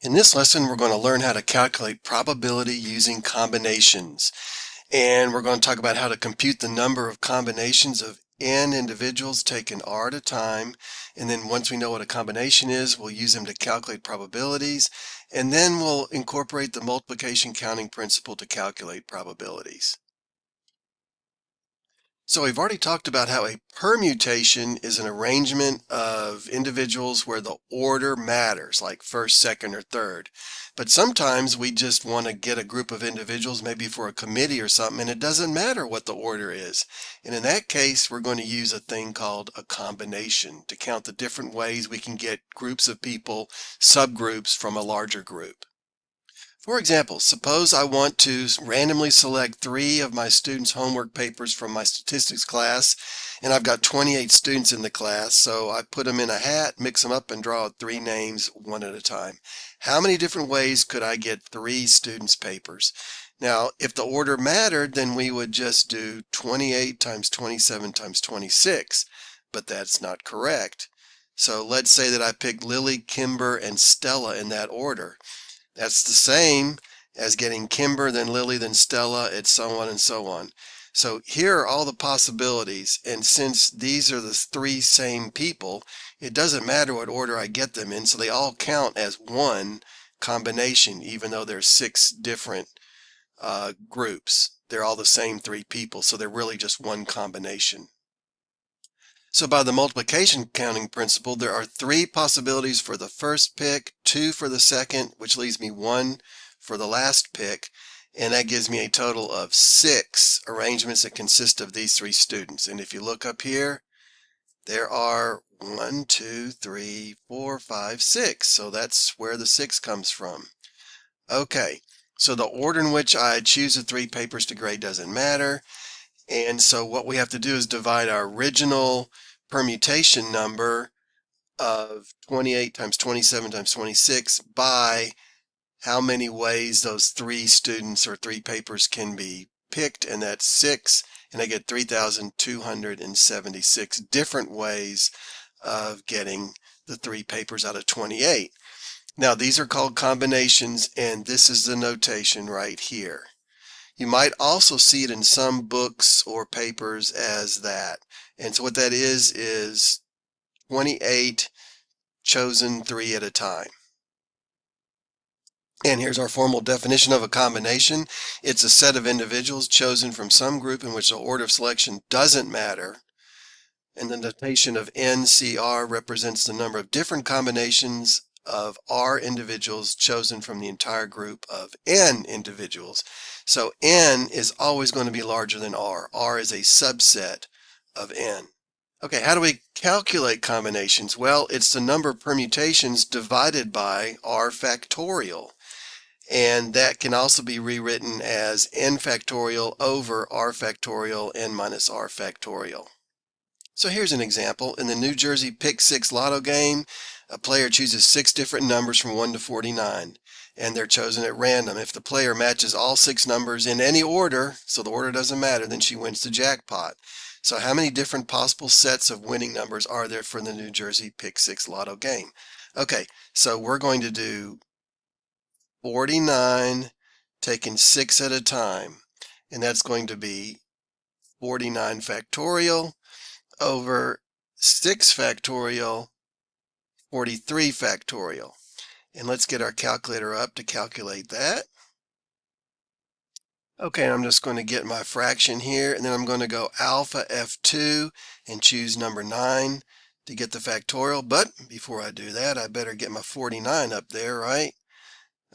In this lesson, we're going to learn how to calculate probability using combinations. And we're going to talk about how to compute the number of combinations of n individuals taken r at a time. And then once we know what a combination is, we'll use them to calculate probabilities. And then we'll incorporate the multiplication counting principle to calculate probabilities. So we've already talked about how a permutation is an arrangement of individuals where the order matters, like first, second, or third. But sometimes we just want to get a group of individuals, maybe for a committee or something, and it doesn't matter what the order is. And in that case, we're going to use a thing called a combination to count the different ways we can get groups of people, subgroups from a larger group. For example, suppose I want to randomly select 3 of my students' homework papers from my statistics class, and I've got 28 students in the class, so I put them in a hat, mix them up, and draw 3 names one at a time. How many different ways could I get 3 students' papers? Now, if the order mattered, then we would just do 28 times 27 times 26, but that's not correct. So let's say that I picked Lily, Kimber, and Stella in that order. That's the same as getting Kimber, then Lily, then Stella, and so on and so on. So here are all the possibilities, and since these are the 3 same people, it doesn't matter what order I get them in, so they all count as one combination, even though there's 6 different groups. They're all the same 3 people, so they're really just one combination. So by the multiplication counting principle, there are 3 possibilities for the first pick, 2 for the second, which leaves me 1 for the last pick, and that gives me a total of 6 arrangements that consist of these 3 students. And if you look up here, there are 1, 2, 3, 4, 5, 6. So that's where the 6 comes from. Okay, so the order in which I choose the 3 papers to grade doesn't matter. And so what we have to do is divide our original permutation number of 28 times 27 times 26 by how many ways those 3 students or 3 papers can be picked, and that's 6, and I get 3,276 different ways of getting the 3 papers out of 28. Now these are called combinations, and this is the notation right here. You might also see it in some books or papers as that. And so what that is 28 chosen 3 at a time. And here's our formal definition of a combination. It's a set of individuals chosen from some group in which the order of selection doesn't matter. And the notation of NCR represents the number of different combinations of R individuals chosen from the entire group of N individuals. So N is always going to be larger than R. R is a subset of N. Okay, how do we calculate combinations? Well, it's the number of permutations divided by R factorial. And that can also be rewritten as N factorial over R factorial N minus R factorial. So here's an example. In the New Jersey Pick 6 Lotto game, a player chooses 6 different numbers from 1 to 49, and they're chosen at random. If the player matches all 6 numbers in any order, so the order doesn't matter, then she wins the jackpot. So how many different possible sets of winning numbers are there for the New Jersey Pick 6 Lotto game? Okay, so we're going to do 49 taken 6 at a time, and that's going to be 49 factorial over 6 factorial, 43 factorial. And let's get our calculator up to calculate that. Okay, I'm just going to get my fraction here, and then I'm going to go alpha F2 and choose number 9 to get the factorial. But before I do that, I better get my 49 up there, right?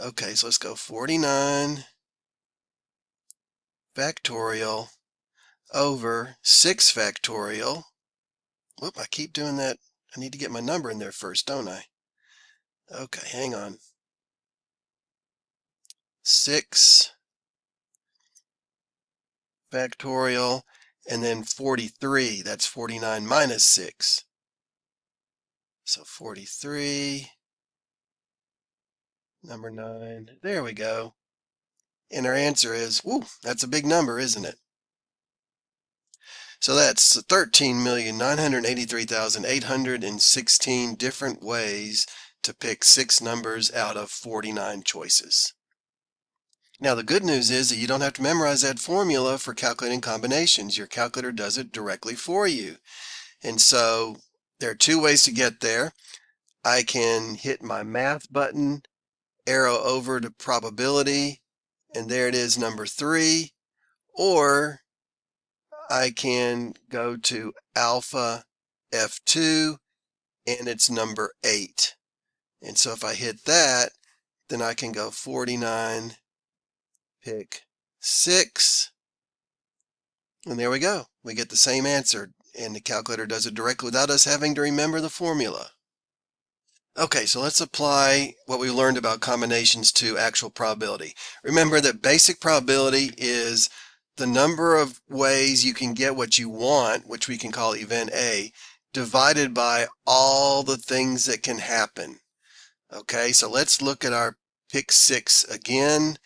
Okay, so let's go 49 factorial over 6 factorial. Whoop, I keep doing that. I need to get my number in there first, don't I? Okay, hang on. 6 factorial, and then 43. That's 49 minus 6. So 43, number 9. There we go. And our answer is, whoo, that's a big number, isn't it? So that's 13,983,816 different ways to pick 6 numbers out of 49 choices. Now, the good news is that you don't have to memorize that formula for calculating combinations. Your calculator does it directly for you. And so there are two ways to get there. I can hit my math button, arrow over to probability, and there it is, number 3. Or I can go to alpha F2 and it's number 8. And so if I hit that, then I can go 49, pick 6, and there we go. We get the same answer, and the calculator does it directly without us having to remember the formula. Okay, so let's apply what we learned about combinations to actual probability. Remember that basic probability is the number of ways you can get what you want, which we can call event A, divided by all the things that can happen. Okay, so let's look at our pick 6 again.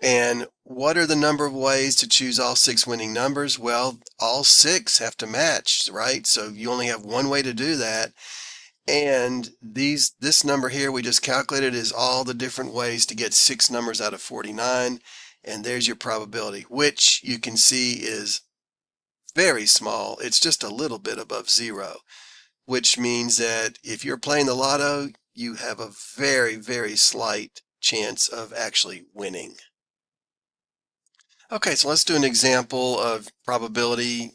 And what are the number of ways to choose all 6 winning numbers? Well, all 6 have to match, right? So you only have one way to do that. And this number here we just calculated is all the different ways to get 6 numbers out of 49. And there's your probability, which you can see is very small. It's just a little bit above 0, which means that if you're playing the lotto, you have a very, very slight chance of actually winning. Okay, so let's do an example of probability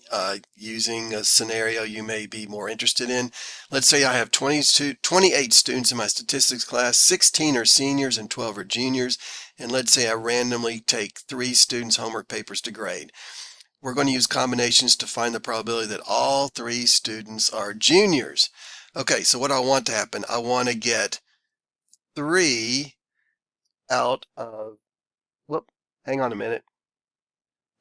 using a scenario you may be more interested in. Let's say I have 28 students in my statistics class, 16 are seniors and 12 are juniors, and let's say I randomly take 3 students' homework papers to grade. We're going to use combinations to find the probability that all 3 students are juniors. Okay, so what do I want to happen? I want to get 3 out of, hang on a minute.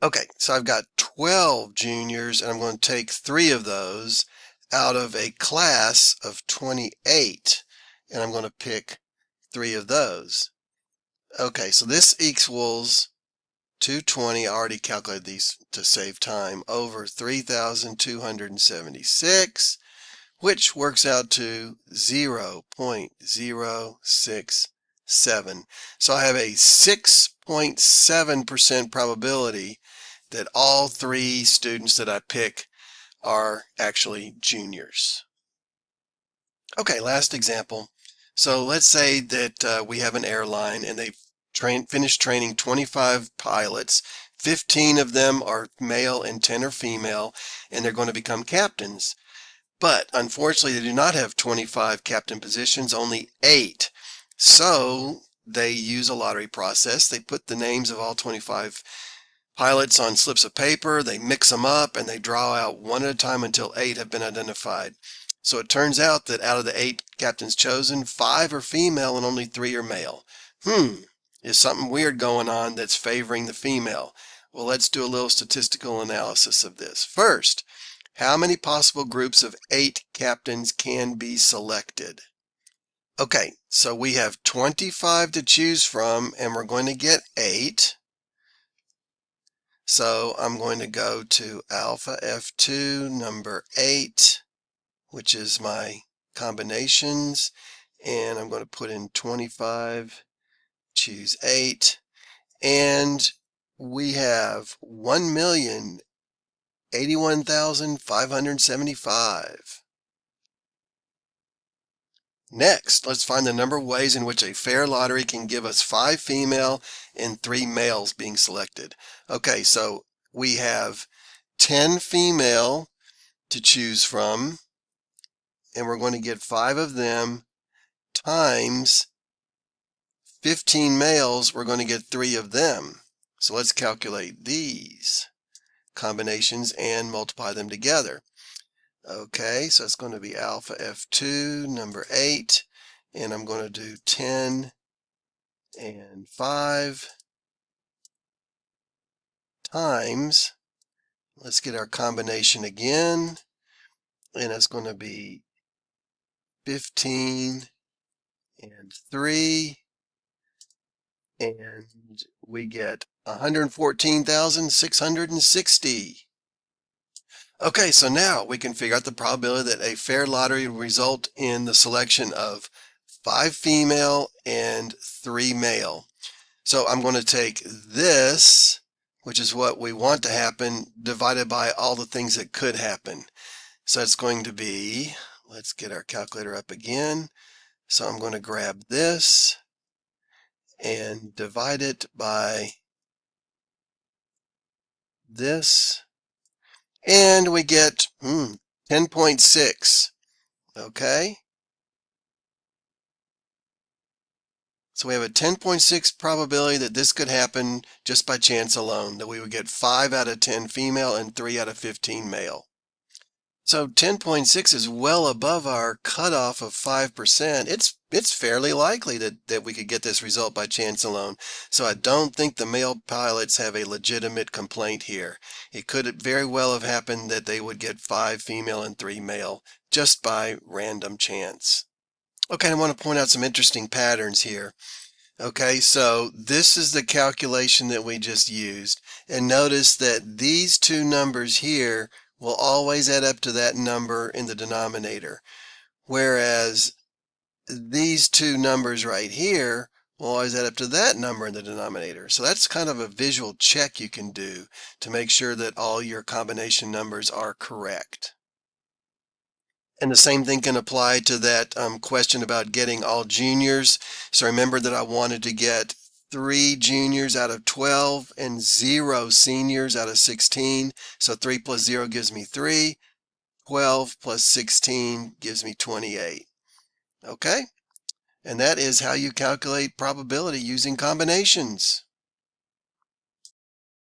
Okay, so I've got 12 juniors, and I'm going to take 3 of those out of a class of 28, and I'm going to pick 3 of those. Okay, so this equals 220, I already calculated these to save time, over 3,276, which works out to 0.067. So I have a 6.7% probability that all 3 students that I pick are actually juniors. Okay, last example. So let's say that we have an airline and they've finished training 25 pilots. 15 of them are male and 10 are female, and they're going to become captains. But unfortunately, they do not have 25 captain positions, only 8. So they use a lottery process. They put the names of all 25 pilots on slips of paper, they mix them up, and they draw out one at a time until 8 have been identified. So it turns out that out of the 8 captains chosen, 5 are female and only 3 are male. Is something weird going on that's favoring the female? Well, let's do a little statistical analysis of this. First, how many possible groups of 8 captains can be selected? Okay, so we have 25 to choose from, and we're going to get 8. So I'm going to go to alpha F2, number 8, which is my combinations, and I'm going to put in 25, choose 8, and we have 1,081,575. Next, let's find the number of ways in which a fair lottery can give us 5 female and 3 males being selected. Okay, so we have 10 female to choose from, and we're going to get 5 of them times 15 males, we're going to get 3 of them. So let's calculate these combinations and multiply them together. Okay, so it's going to be alpha F2, number 8, and I'm going to do 10 and 5 times, let's get our combination again, and it's going to be 15 and 3, and we get 114,660. Okay, so now we can figure out the probability that a fair lottery will result in the selection of 5 female and 3 male. So I'm going to take this, which is what we want to happen, divided by all the things that could happen. So it's going to be, let's get our calculator up again. So I'm going to grab this and divide it by this, and we get 10.6. Okay, so we have a 10.6 probability that this could happen just by chance alone, that we would get 5 out of 10 female and 3 out of 15 male. So 10.6 is well above our cutoff of 5%. It's fairly likely that we could get this result by chance alone. So I don't think the male pilots have a legitimate complaint here. It could very well have happened that they would get 5 female and 3 male just by random chance. Okay, I want to point out some interesting patterns here. Okay, so this is the calculation that we just used. And notice that these two numbers here will always add up to that number in the denominator. Whereas these two numbers right here will always add up to that number in the denominator. So that's kind of a visual check you can do to make sure that all your combination numbers are correct. And the same thing can apply to that question about getting all juniors. So remember that I wanted to get 3 juniors out of 12 and 0 seniors out of 16. So 3 plus 0 gives me 3. 12 plus 16 gives me 28. Okay? And that is how you calculate probability using combinations.